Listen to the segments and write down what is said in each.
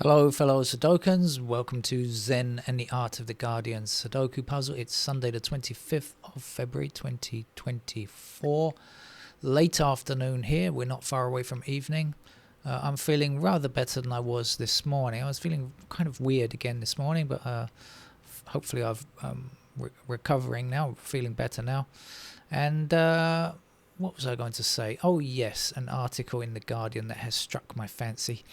Hello fellow Sudokans, welcome to Zen and the Art of the Guardian Sudoku Puzzle. It's Sunday the 25th of February 2024, late afternoon here, we're not far away from evening. I'm feeling rather better than I was this morning. I was feeling kind of weird again this morning, but hopefully I've recovering now, feeling better now. And what was I going to say? Oh yes, an article in The Guardian that has struck my fancy.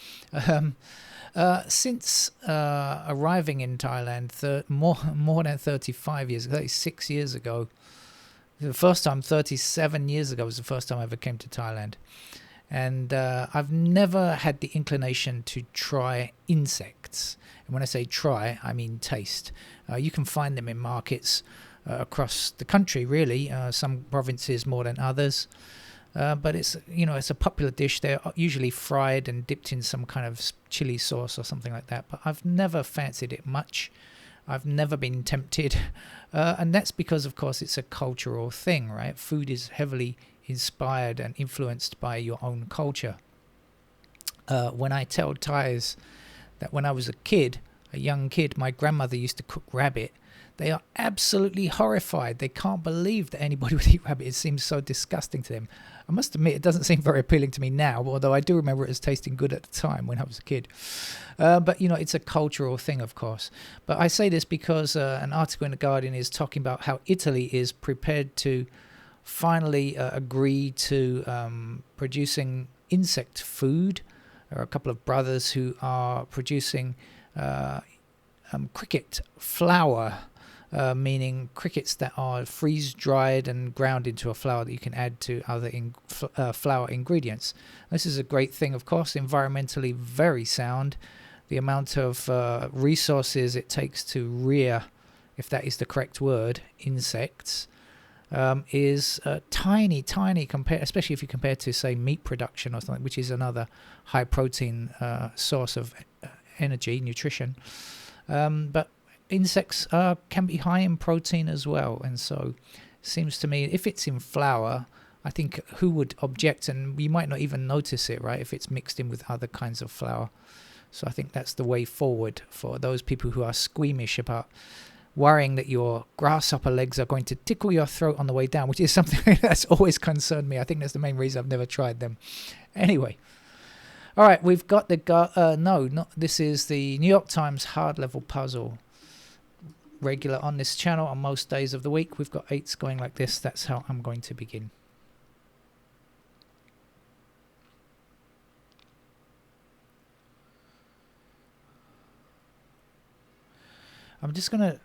Since arriving in Thailand more than 35 years, 36 years ago, the first time, 37 years ago was the first time I ever came to Thailand. And I've never had the inclination to try insects. And when I say try, I mean taste. You can find them in markets across the country, really. Some provinces more than others. But it's a popular dish. They're usually fried and dipped in some kind of chili sauce or something like that. But I've never fancied it much. I've never been tempted. And that's because, of course, it's a cultural thing, right? Food is heavily inspired and influenced by your own culture. When I tell Thais that when I was a young kid, my grandmother used to cook rabbit, they are absolutely horrified. They can't believe that anybody would eat rabbit. It seems so disgusting to them. I must admit, it doesn't seem very appealing to me now, although I do remember it as tasting good at the time when I was a kid. But, it's a cultural thing, of course. But I say this because an article in The Guardian is talking about how Italy is prepared to finally agree to producing insect food. There are a couple of brothers who are producing cricket flour, meaning crickets that are freeze-dried and ground into a flour that you can add to other flour ingredients. This is a great thing, of course, environmentally very sound. The amount of resources it takes to rear, if that is the correct word, insects, is tiny, especially if you compare to, say, meat production or something, which is another high-protein source of energy, nutrition. But insects can be high in protein as well, and so it seems to me if it's in flour, I think who would object, and you might not even notice it, right, if it's mixed in with other kinds of flour. So I think that's the way forward for those people who are squeamish about worrying that your grasshopper legs are going to tickle your throat on the way down, which is something that's always concerned me. I think that's the main reason I've never tried them. Anyway. All right, we've got this is the New York Times hard level puzzle. Regular on this channel on most days of the week. We've got 8s going like this. That's how I'm going to begin. I'm just going to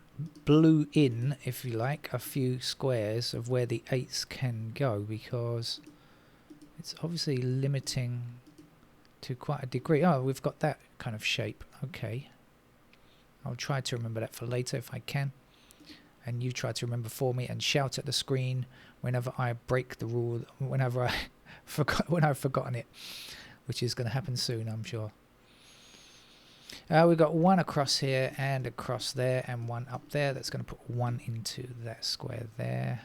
blue in, if you like, a few squares of where the 8s can go, because it's obviously limiting to quite a degree. Oh, we've got that kind of shape. Okay. I'll try to remember that for later if I can. And you try to remember for me and shout at the screen whenever I break the rule, whenever I've forgotten it, which is going to happen soon, I'm sure. We've got 1 across here and across there and 1 up there. That's going to put 1 into that square there.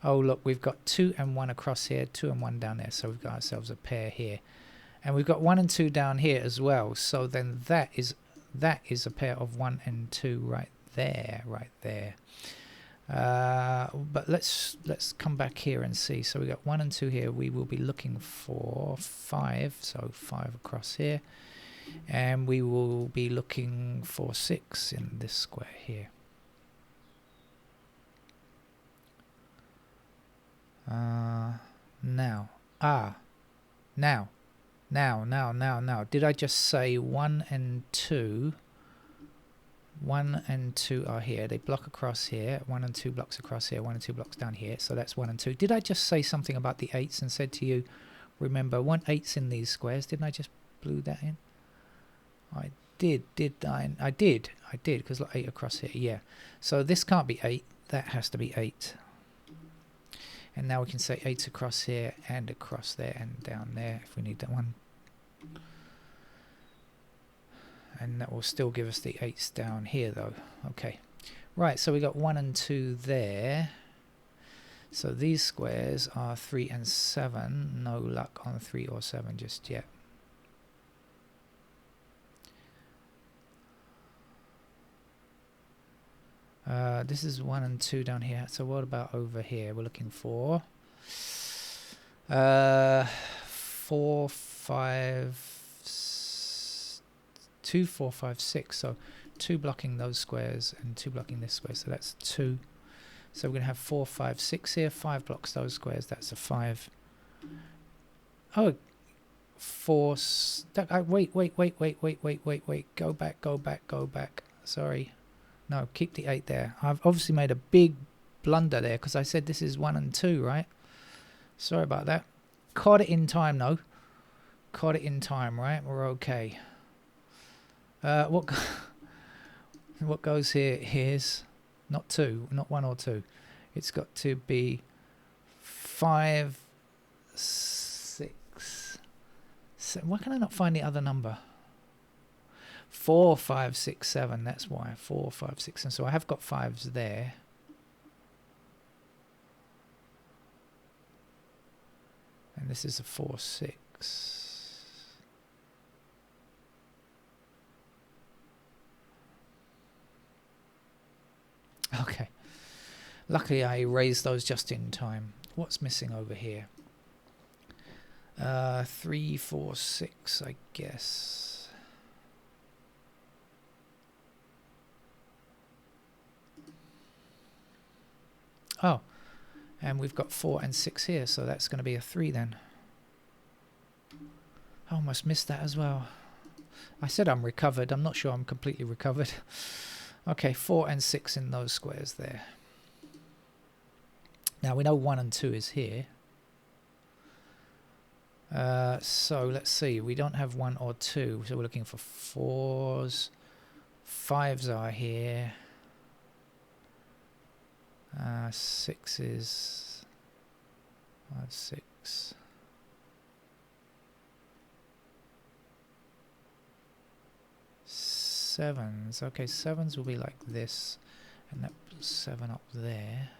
Oh, look, we've got 2 and 1 across here, 2 and 1 down there. So we've got ourselves a pair here. And we've got 1 and 2 down here as well. So then that is a pair of 1 and 2 right there. But let's come back here and see. So we got 1 and 2 here. We will be looking for 5. So 5 across here. And we will be looking for 6 in this square here. Now. Did I just say 1 and 2? 1 and 2 are here. They block across here. 1 and 2 blocks across here. 1 and 2 blocks down here. So that's 1 and 2. Did I just say something about the 8s and said to you, remember, 1 8's in these squares? Didn't I just blue that in? I did I? I did, because like 8 across here. Yeah. So this can't be 8. That has to be 8. And now we can say 8 across here and across there and down there if we need that one. And that will still give us the 8s down here though. Okay. Right, so we got 1 and 2 there. So these squares are 3 and 7. No luck on 3 or 7 just yet. This is 1 and 2 down here. So what about over here? We're looking for 4, 5, 2, 4, 5, 6. So 2 blocking those squares and 2 blocking this square. So that's 2. So we're going to have 4, 5, 6 here. 5 blocks those squares. That's a 5. Oh, 4. Wait. Go back. Sorry. No, keep the 8 there. I've obviously made a big blunder there because I said this is 1 and 2, right? Sorry about that. Caught it in time, though. Caught it in time, right? We're okay. What goes here? Here's not 2, not 1 or 2. It's got to be 5, 6. Why can I not find the other number? 4, 5, 6, 7. That's why 4, 5, 6. And so I have got 5s there. And this is a 4, 6. Okay. Luckily I erased those just in time. What's missing over here? 3, 4, 6, I guess. Oh, and we've got 4 and 6 here, so that's going to be a 3 then. I almost missed that as well. I said I'm recovered. I'm not sure I'm completely recovered. Okay, 4 and 6 in those squares there. Now we know 1 and 2 is here. So let's see. We don't have 1 or 2, so we're looking for 4s. 5s are here. 6s. 5, 6. Sevens. Okay, 7s will be like this, and that 7 up there.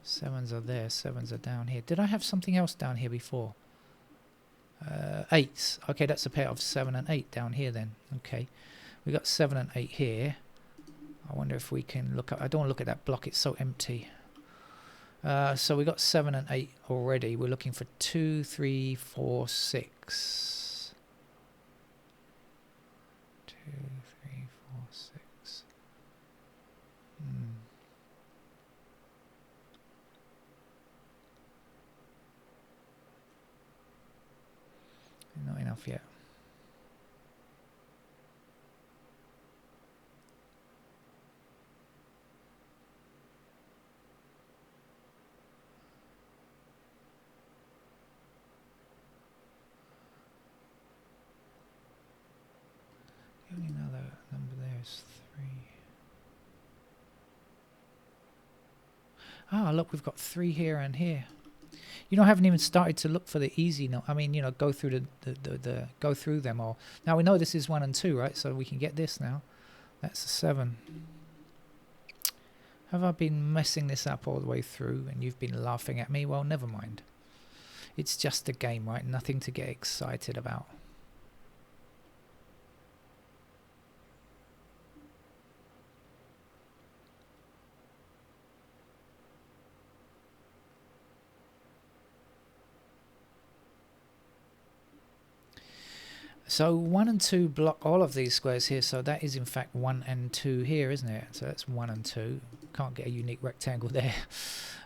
7s are there. 7s are down here. Did I have something else down here before? 8s. Okay, that's a pair of 7 and 8 down here then. Okay, we got 7 and 8 here. I wonder if we can look up. I don't want to look at that block. It's so empty. So we got 7 and 8 already. We're looking for 2, 3, 4, 6. 2, 3, 4, 6. Not enough yet. The only other number there is 3. Ah, look, we've got 3 here and here. You know, I haven't even started to look for the easy note. I mean, you know, go through go through them all. Now we know this is 1 and 2, right? So we can get this now. That's a 7. Have I been messing this up all the way through and you've been laughing at me? Well, never mind. It's just a game, right? Nothing to get excited about. So 1 and 2 block all of these squares here, so that is in fact 1 and 2 here, isn't it? So that's 1 and 2. Can't get a unique rectangle there.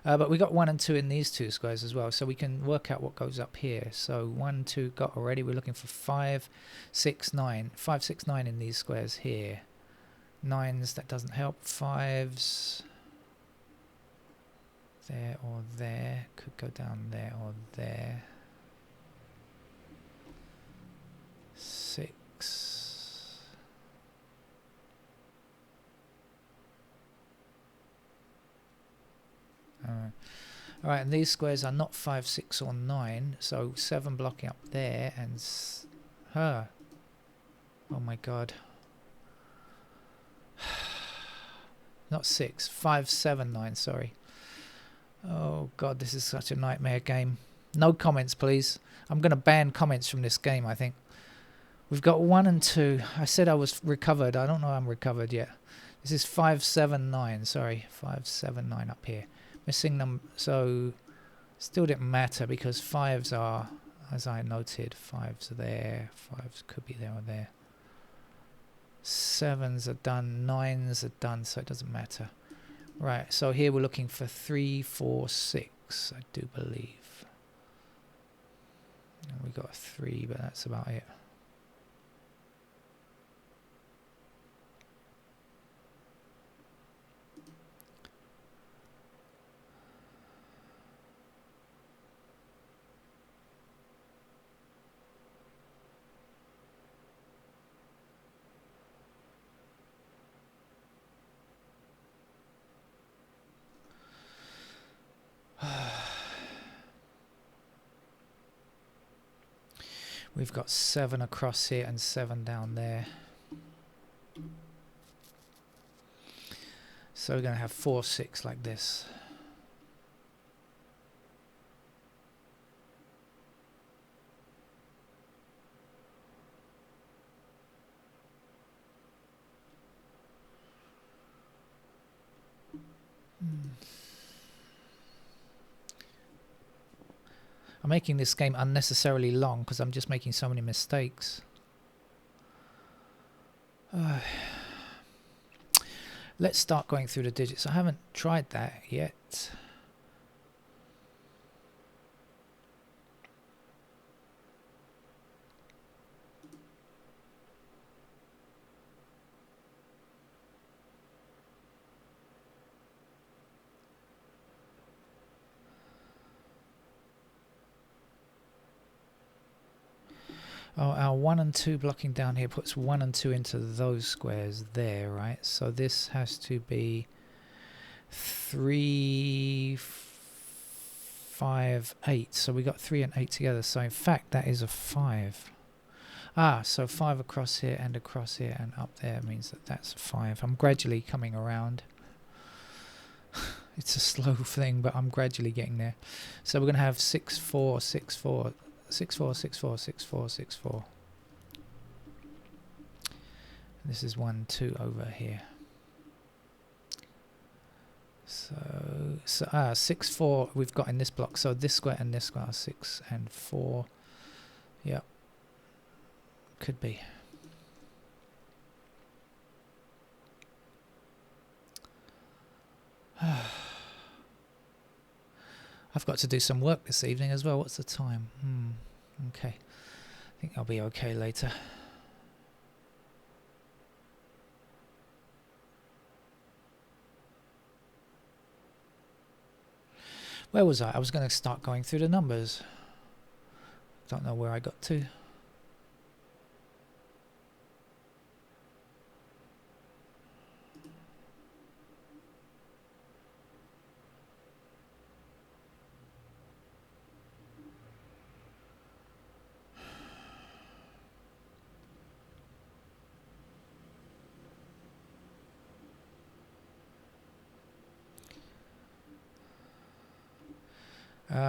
But we got 1 and 2 in these 2 squares as well, so we can work out what goes up here. So 1, 2 got already. We're looking for 5, 6, 9. 5, 6, 9 in these squares here. 9s, that doesn't help. 5s there or there. Could go down there or there. 6. Alright, and these squares are not 5, 6 or 9, so 7 blocking up there and oh my god. not 6, 579, sorry. Oh god, this is such a nightmare game. No comments, please. I'm going to ban comments from this game, I think. We've got 1 and 2. I said I was recovered. I don't know I'm recovered yet. This is 579, sorry. 579 up here. Missing them, so still didn't matter because 5s are, as I noted, 5s are there. 5s could be there or there. 7s are done, 9s are done, so it doesn't matter. Right, so here we're looking for 3, 4, 6, I do believe. And we got a 3, but that's about it. We've got 7 across here and 7 down there. So we're going to have 4, 6 like this. I'm making this game unnecessarily long because I'm just making so many mistakes. Let's start going through the digits. I haven't tried that yet. Oh, our 1 and 2 blocking down here puts 1 and 2 into those squares there, right? So this has to be 3, 5, 8. So we got 3 and 8 together. So in fact, that is a 5. Ah, so 5 across here and up there means that that's a 5. I'm gradually coming around. It's a slow thing, but I'm gradually getting there. So we're going to have 6, 4, 6, 4. 6, 4, 6, 4, 6, 4, 6, 4. This is 1, 2 over here. So 6, 4 we've got in this block. So this square and this square are 6 and 4. Yep. Could be. I've got to do some work this evening as well. What's the time? Okay. I think I'll be okay later. Where was I? I was going to start going through the numbers. Don't know where I got to.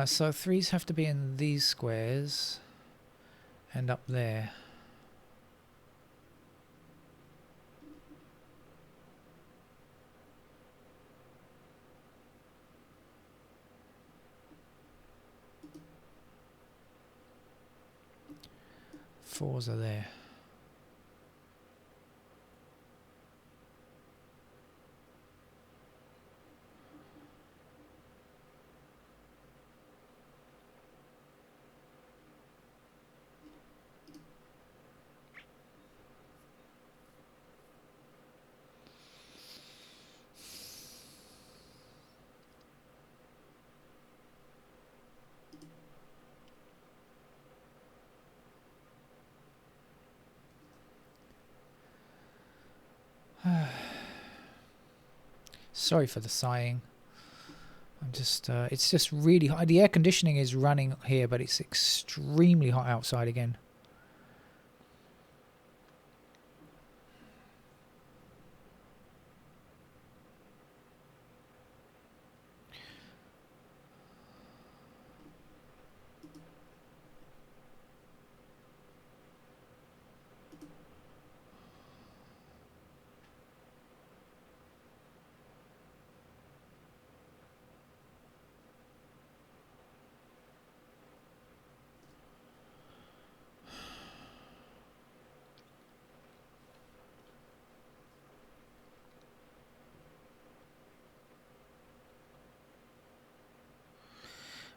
So 3s have to be in these squares and up there. Fours are there. Sorry for the sighing. I'm just, it's just really hot. The air conditioning is running here, but it's extremely hot outside again.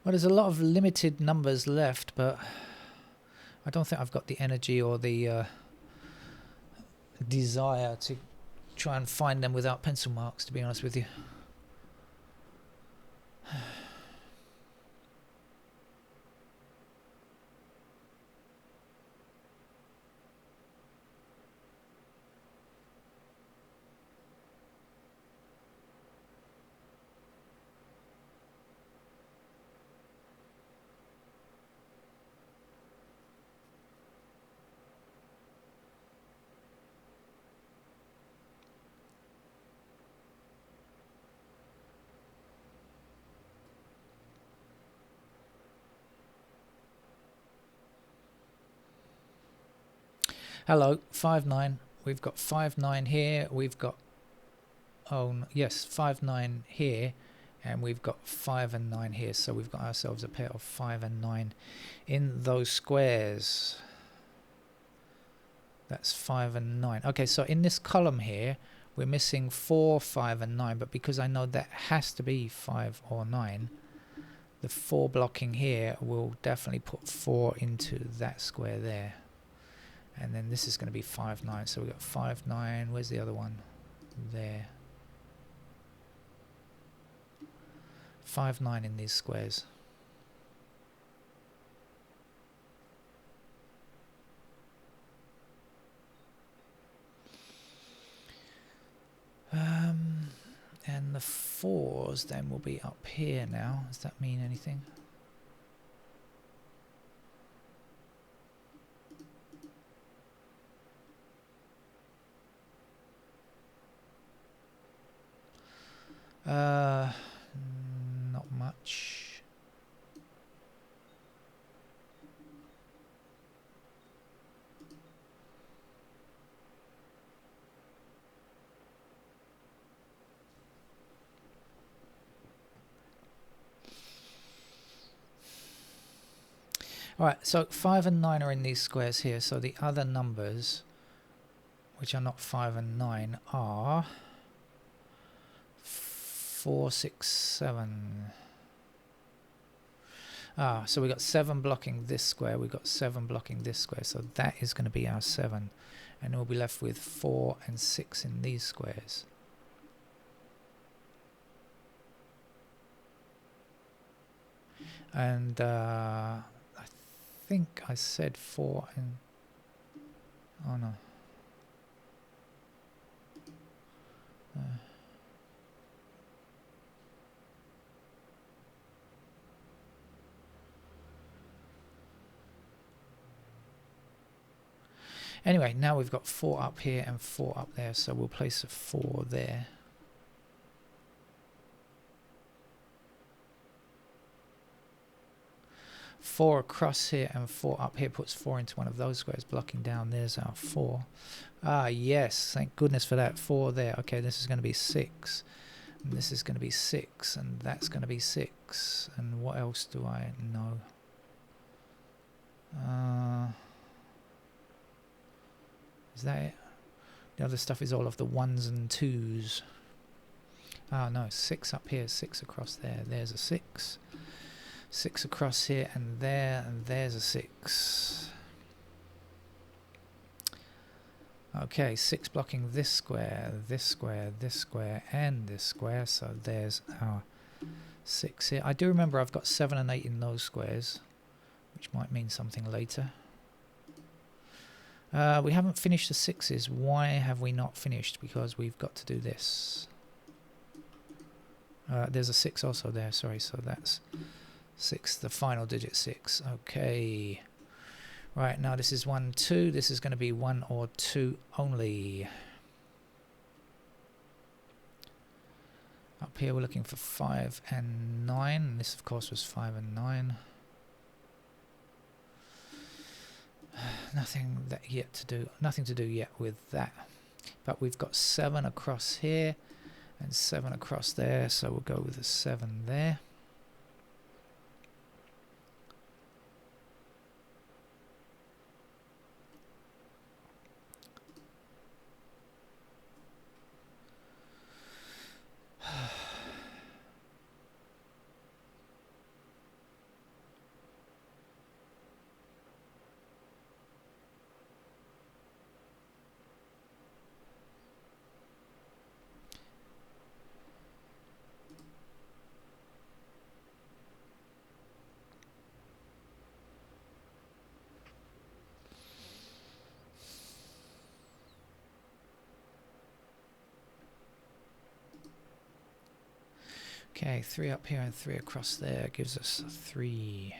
Well, there's a lot of limited numbers left, but I don't think I've got the energy or the desire to try and find them without pencil marks, to be honest with you. Hello, 5 9. We've got 5 9 here. We've got, yes, 5 9 here, and we've got 5 and 9 here. So we've got ourselves a pair of 5 and 9 in those squares. That's 5 and 9. Okay, so in this column here, we're missing 4, 5, and 9. But because I know that has to be 5 or 9, the 4 blocking here will definitely put 4 into that square there. And then this is going to be 5 9. So we've got 5 9. Where's the other one? There. 5 9 in these squares. And the 4s then will be up here now. Does that mean anything? Not much. Alright, so 5 and 9 are in these squares here, so the other numbers, which are not 5 and 9, are 4, 6, 7. So we got 7 blocking this square, we've got 7 blocking this square, so that is going to be our 7. And we'll be left with 4 and 6 in these squares. And I think I said 4 and... oh no. Anyway, now we've got 4 up here and 4 up there, so we'll place a 4 there. Four across here and 4 up here puts 4 into one of those squares, blocking down. There's our 4. Ah, yes, thank goodness for that. 4 there. Okay, this is going to be 6. And this is going to be 6, and that's going to be 6. And what else do I know? Is that it? The other stuff is all of the 1s and 2s. Ah, no, 6 up here, 6 across there. There's a 6. 6 across here and there's a 6. Okay, 6 blocking this square, this square, this square, and this square. So there's our 6 here. I do remember I've got 7 and 8 in those squares, which might mean something later. We haven't finished the 6s. Why have we not finished? Because we've got to do this. There's a 6 also there, sorry, so that's 6, the final digit 6. Okay. Right, now this is 1, 2. This is going to be 1 or 2 only. Up here we're looking for 5 and 9. And this, of course, was 5 and 9. Nothing to do yet with that. But we've got 7 across here and 7 across there, so we'll go with a 7 there. Okay, 3 up here and 3 across there gives us 3.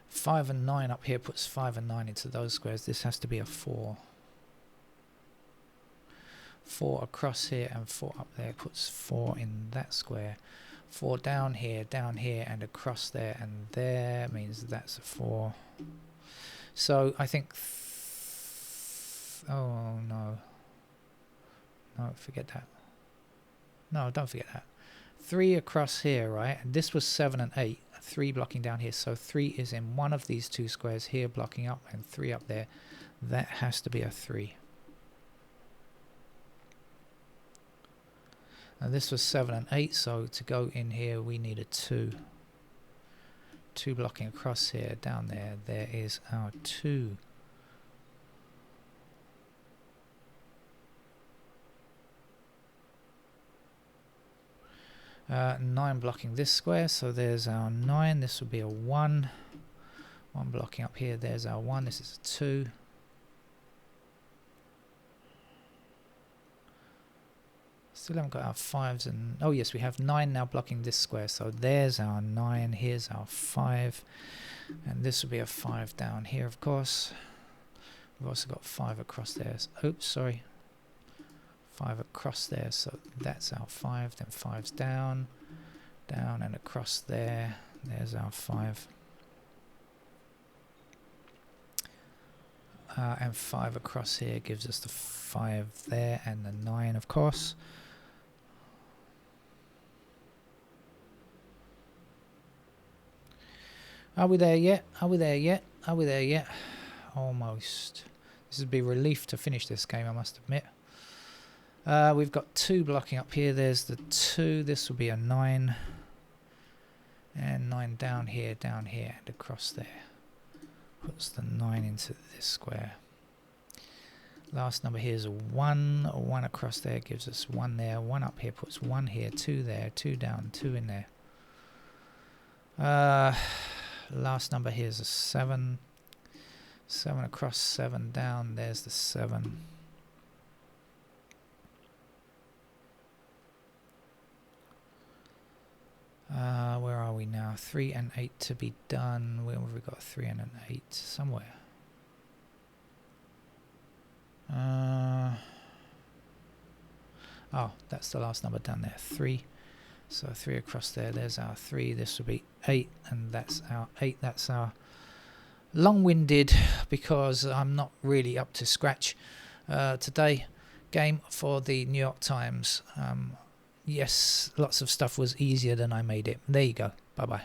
Five and 9 up here puts 5 and 9 into those squares. This has to be a 4. 4 across here and 4 up there puts 4 in that square. 4 down here, and across there and there means that's a 4. So I think... oh no. No, forget that. No, don't forget that. 3 across here, right? And this was 7 and 8. 3 blocking down here. So 3 is in one of these two squares here blocking up and 3 up there. That has to be a 3. Now this was 7 and 8, so to go in here we need a 2. 2 blocking across here, down there. There is our 2. Nine blocking this square, so there's our 9. This would be a 1. 1 blocking up here, there's our 1. This is a 2. Still haven't got our 5s and... oh yes, we have 9 now blocking this square, so there's our 9. Here's our 5. And this would be a 5 down here, of course. We've also got 5 across there. Oops, sorry. 5 across there, so that's our 5. Then 5's down, down and across there. There's our 5. And 5 across here gives us the 5 there and the 9, of course. Are we there yet? Are we there yet? Are we there yet? Almost. This would be a relief to finish this game, I must admit. We've got 2 blocking up here. There's the 2. This will be a 9. And 9 down here, and across there. Puts the 9 into this square. Last number here is a 1. A 1 across there gives us 1 there. 1 up here puts 1 here, 2 there, 2 down, 2 in there. Last number here is a 7. 7 across, 7 down. There's the 7. Where are we now? 3 and 8 to be done. Where have we got 3 and an 8? Somewhere. Oh, that's the last number down there. 3. So 3 across there. There's our 3. This will be 8, and that's our 8. That's our long-winded, because I'm not really up to scratch today, game for the New York Times. Yes, lots of stuff was easier than I made it. There you go. Bye-bye.